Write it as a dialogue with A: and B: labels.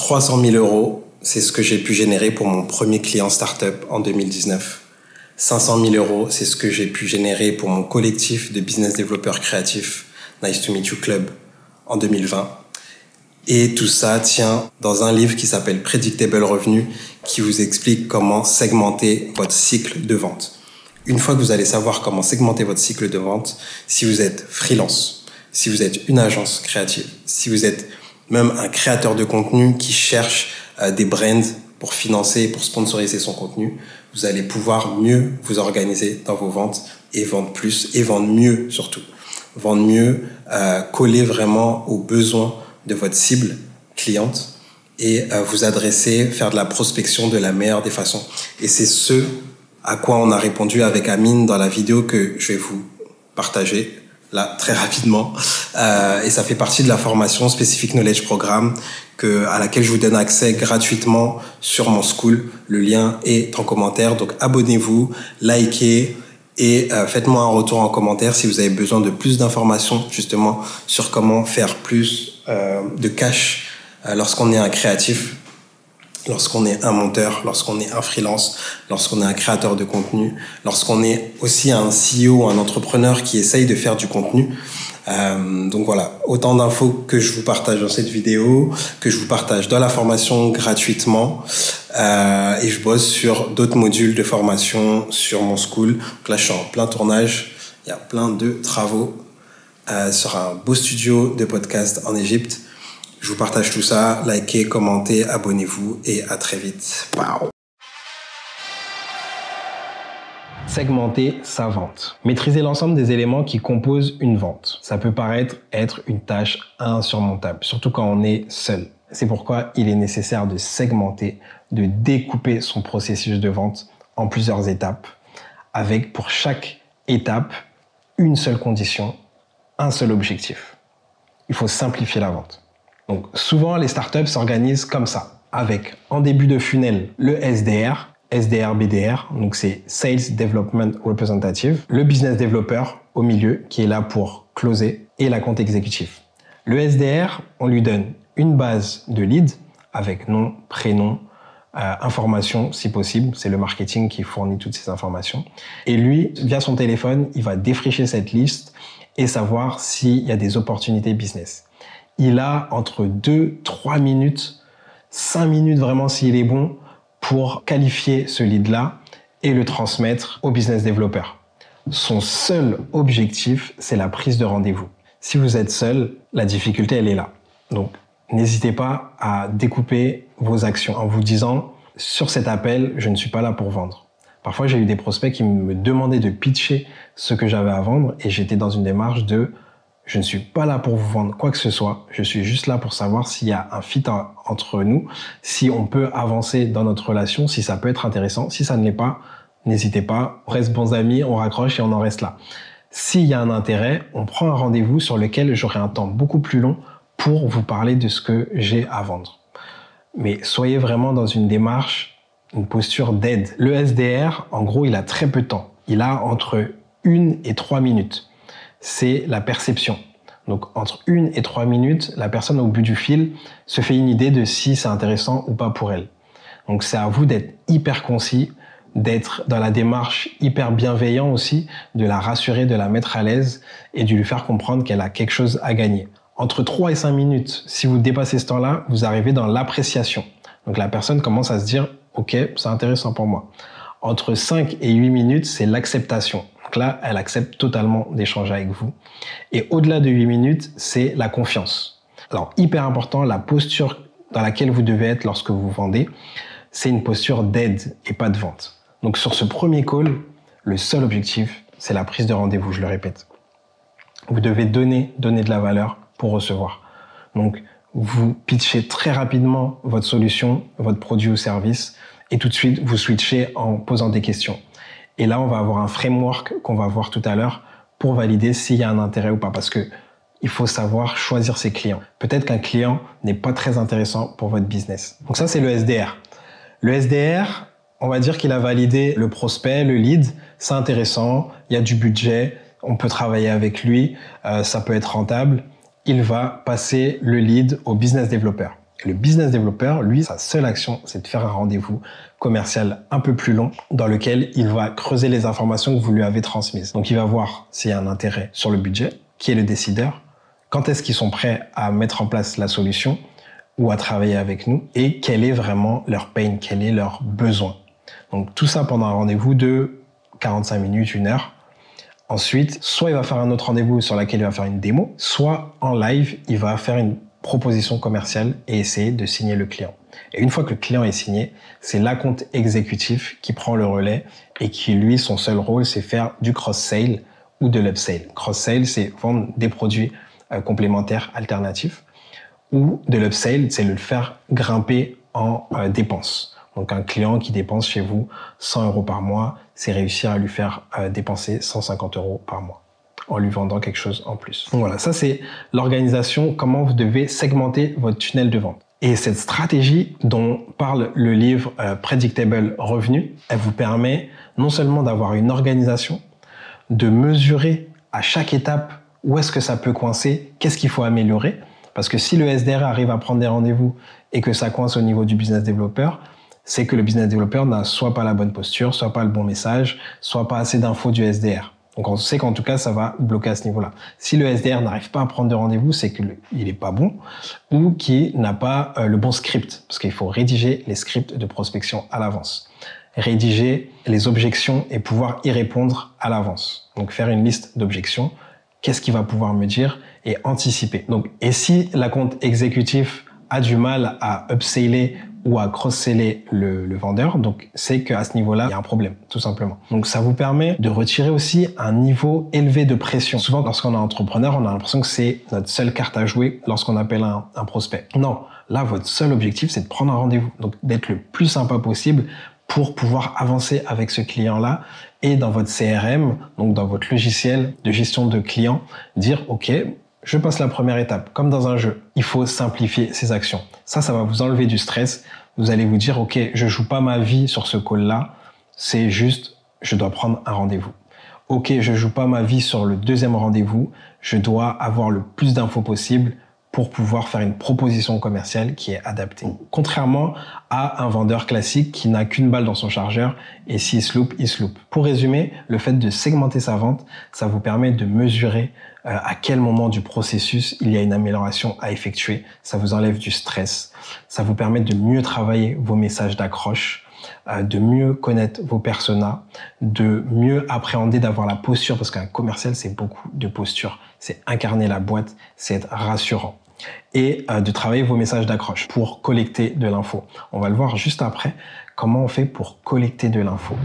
A: 300 000 euros, c'est ce que j'ai pu générer pour mon premier client startup en 2019. 500 000 euros, c'est ce que j'ai pu générer pour mon collectif de business développeurs créatifs Nice to Meet You Club en 2020. Et tout ça tient dans un livre qui s'appelle Predictable Revenue, qui vous explique comment segmenter votre cycle de vente. Une fois que vous allez savoir comment segmenter votre cycle de vente, si vous êtes freelance, si vous êtes une agence créative, si vous êtes même un créateur de contenu qui cherche des brands pour financer, pour sponsoriser son contenu, vous allez pouvoir mieux vous organiser dans vos ventes et vendre plus et vendre mieux surtout. Vendre mieux, coller vraiment aux besoins de votre cible cliente et vous adresser, faire de la prospection de la meilleure des façons. Et c'est ce à quoi on a répondu avec Amine dans la vidéo que je vais vous partager là très rapidement. Et ça fait partie de la formation Specific Knowledge Programme à laquelle je vous donne accès gratuitement sur mon school. Le lien est en commentaire. Donc abonnez-vous, likez et faites-moi un retour en commentaire si vous avez besoin de plus d'informations justement sur comment faire plus de cash lorsqu'on est un créatif, lorsqu'on est un monteur, lorsqu'on est un freelance, lorsqu'on est un créateur de contenu, lorsqu'on est aussi un CEO ou un entrepreneur qui essaye de faire du contenu. Donc voilà, autant d'infos que je vous partage dans cette vidéo, que je vous partage dans la formation gratuitement. Et je bosse sur d'autres modules de formation sur mon school. Donc là, je suis en plein tournage. Il y a plein de travaux sur un beau studio de podcast en Égypte. Je vous partage tout ça. Likez, commentez, abonnez-vous et à très vite. Wow. Segmenter sa vente. Maîtriser l'ensemble des éléments qui composent une vente. Ça peut paraître être une tâche insurmontable, surtout quand on est seul. C'est pourquoi il est nécessaire de segmenter, de découper son processus de vente en plusieurs étapes, avec pour chaque étape une seule condition, un seul objectif. Il faut simplifier la vente. Donc souvent les startups s'organisent comme ça, avec en début de funnel le SDR, SDR-BDR, donc c'est Sales Development Representative, le Business Developer au milieu qui est là pour closer et la compte exécutif. Le SDR, on lui donne une base de leads avec nom, prénom, informations si possible, c'est le marketing qui fournit toutes ces informations. Et lui, via son téléphone, il va défricher cette liste et savoir s'il y a des opportunités business. Il a entre 2-3 minutes, 5 minutes vraiment s'il est bon, pour qualifier ce lead-là et le transmettre au business developer. Son seul objectif, c'est la prise de rendez-vous. Si vous êtes seul, la difficulté, elle est là. Donc, n'hésitez pas à découper vos actions en vous disant « sur cet appel, je ne suis pas là pour vendre ». Parfois, j'ai eu des prospects qui me demandaient de pitcher ce que j'avais à vendre et j'étais dans une démarche de je ne suis pas là pour vous vendre quoi que ce soit. Je suis juste là pour savoir s'il y a un fit entre nous, si on peut avancer dans notre relation, si ça peut être intéressant. Si ça ne l'est pas, n'hésitez pas. On reste bons amis, on raccroche et on en reste là. S'il y a un intérêt, on prend un rendez-vous sur lequel j'aurai un temps beaucoup plus long pour vous parler de ce que j'ai à vendre. Mais soyez vraiment dans une démarche, une posture d'aide. Le SDR, en gros, il a très peu de temps. Il a entre 1 et 3 minutes. C'est la perception. Donc, entre 1 et 3 minutes, la personne au bout du fil se fait une idée de si c'est intéressant ou pas pour elle. Donc, c'est à vous d'être hyper concis, d'être dans la démarche hyper bienveillant aussi, de la rassurer, de la mettre à l'aise et de lui faire comprendre qu'elle a quelque chose à gagner. Entre 3 et 5 minutes, si vous dépassez ce temps-là, vous arrivez dans l'appréciation. Donc, la personne commence à se dire « Ok, c'est intéressant pour moi ». Entre 5 et 8 minutes, c'est l'acceptation. Donc là, elle accepte totalement d'échanger avec vous. Et au-delà de 8 minutes, c'est la confiance. Alors, hyper important, la posture dans laquelle vous devez être lorsque vous vendez, c'est une posture d'aide et pas de vente. Donc sur ce premier call, le seul objectif, c'est la prise de rendez-vous, je le répète. Vous devez donner de la valeur pour recevoir. Donc, vous pitchez très rapidement votre solution, votre produit ou service, et tout de suite, vous switchez en posant des questions. Et là, on va avoir un framework qu'on va voir tout à l'heure pour valider s'il y a un intérêt ou pas. Parce que il faut savoir choisir ses clients. Peut-être qu'un client n'est pas très intéressant pour votre business. Donc ça, c'est le SDR. Le SDR, on va dire qu'il a validé le prospect, le lead. C'est intéressant, il y a du budget, on peut travailler avec lui, ça peut être rentable. Il va passer le lead au business developer. Le business développeur, lui, sa seule action, c'est de faire un rendez-vous commercial un peu plus long dans lequel il va creuser les informations que vous lui avez transmises. Donc, il va voir s'il y a un intérêt sur le budget, qui est le décideur, quand est-ce qu'ils sont prêts à mettre en place la solution ou à travailler avec nous et quel est vraiment leur pain, quel est leur besoin. Donc, tout ça pendant un rendez-vous de 45 minutes, 1 heure. Ensuite, soit il va faire un autre rendez-vous sur lequel il va faire une démo, soit en live, il va faire une proposition commerciale et essayer de signer le client. Et une fois que le client est signé, c'est l'account exécutif qui prend le relais et qui, lui, son seul rôle, c'est faire du cross-sale ou de l'upsale. Cross-sale, c'est vendre des produits complémentaires alternatifs, ou de l'upsale, c'est le faire grimper en dépenses. Donc un client qui dépense chez vous 100 € par mois, c'est réussir à lui faire dépenser 150 € par mois en lui vendant quelque chose en plus. Donc voilà, ça c'est l'organisation, comment vous devez segmenter votre tunnel de vente. Et cette stratégie dont parle le livre Predictable Revenue, elle vous permet non seulement d'avoir une organisation, de mesurer à chaque étape où est-ce que ça peut coincer, qu'est-ce qu'il faut améliorer, parce que si le SDR arrive à prendre des rendez-vous et que ça coince au niveau du business développeur, c'est que le business développeur n'a soit pas la bonne posture, soit pas le bon message, soit pas assez d'infos du SDR. Donc on sait qu'en tout cas, ça va bloquer à ce niveau-là. Si le SDR n'arrive pas à prendre de rendez-vous, c'est qu'il est pas bon ou qu'il n'a pas le bon script, parce qu'il faut rédiger les scripts de prospection à l'avance. Rédiger les objections et pouvoir y répondre à l'avance. Donc faire une liste d'objections, qu'est-ce qu'il va pouvoir me dire et anticiper. Donc, et si l'account exécutif a du mal à upseller ou à cross-seller le vendeur, donc c'est qu'à ce niveau-là, il y a un problème, tout simplement. Donc ça vous permet de retirer aussi un niveau élevé de pression. Souvent, lorsqu'on est entrepreneur, on a l'impression que c'est notre seule carte à jouer lorsqu'on appelle un prospect. Non, là, votre seul objectif, c'est de prendre un rendez-vous, donc d'être le plus sympa possible pour pouvoir avancer avec ce client-là et dans votre CRM, donc dans votre logiciel de gestion de clients, dire « Ok, je passe la première étape, comme dans un jeu. Il faut simplifier ses actions. » Ça va vous enlever du stress. Vous allez vous dire « Ok, je joue pas ma vie sur ce call-là, c'est juste, je dois prendre un rendez-vous. Ok, je joue pas ma vie sur le deuxième rendez-vous, je dois avoir le plus d'infos possible pour pouvoir faire une proposition commerciale qui est adaptée. Contrairement à un vendeur classique qui n'a qu'une balle dans son chargeur et s'il se loupe, il se loupe. Pour résumer, le fait de segmenter sa vente, ça vous permet de mesurer à quel moment du processus il y a une amélioration à effectuer. Ça vous enlève du stress. Ça vous permet de mieux travailler vos messages d'accroche, de mieux connaître vos personas, de mieux appréhender, d'avoir la posture, parce qu'un commercial, c'est beaucoup de posture. C'est incarner la boîte, c'est être rassurant. Et de travailler vos messages d'accroche pour collecter de l'info. On va le voir juste après, comment on fait pour collecter de l'info.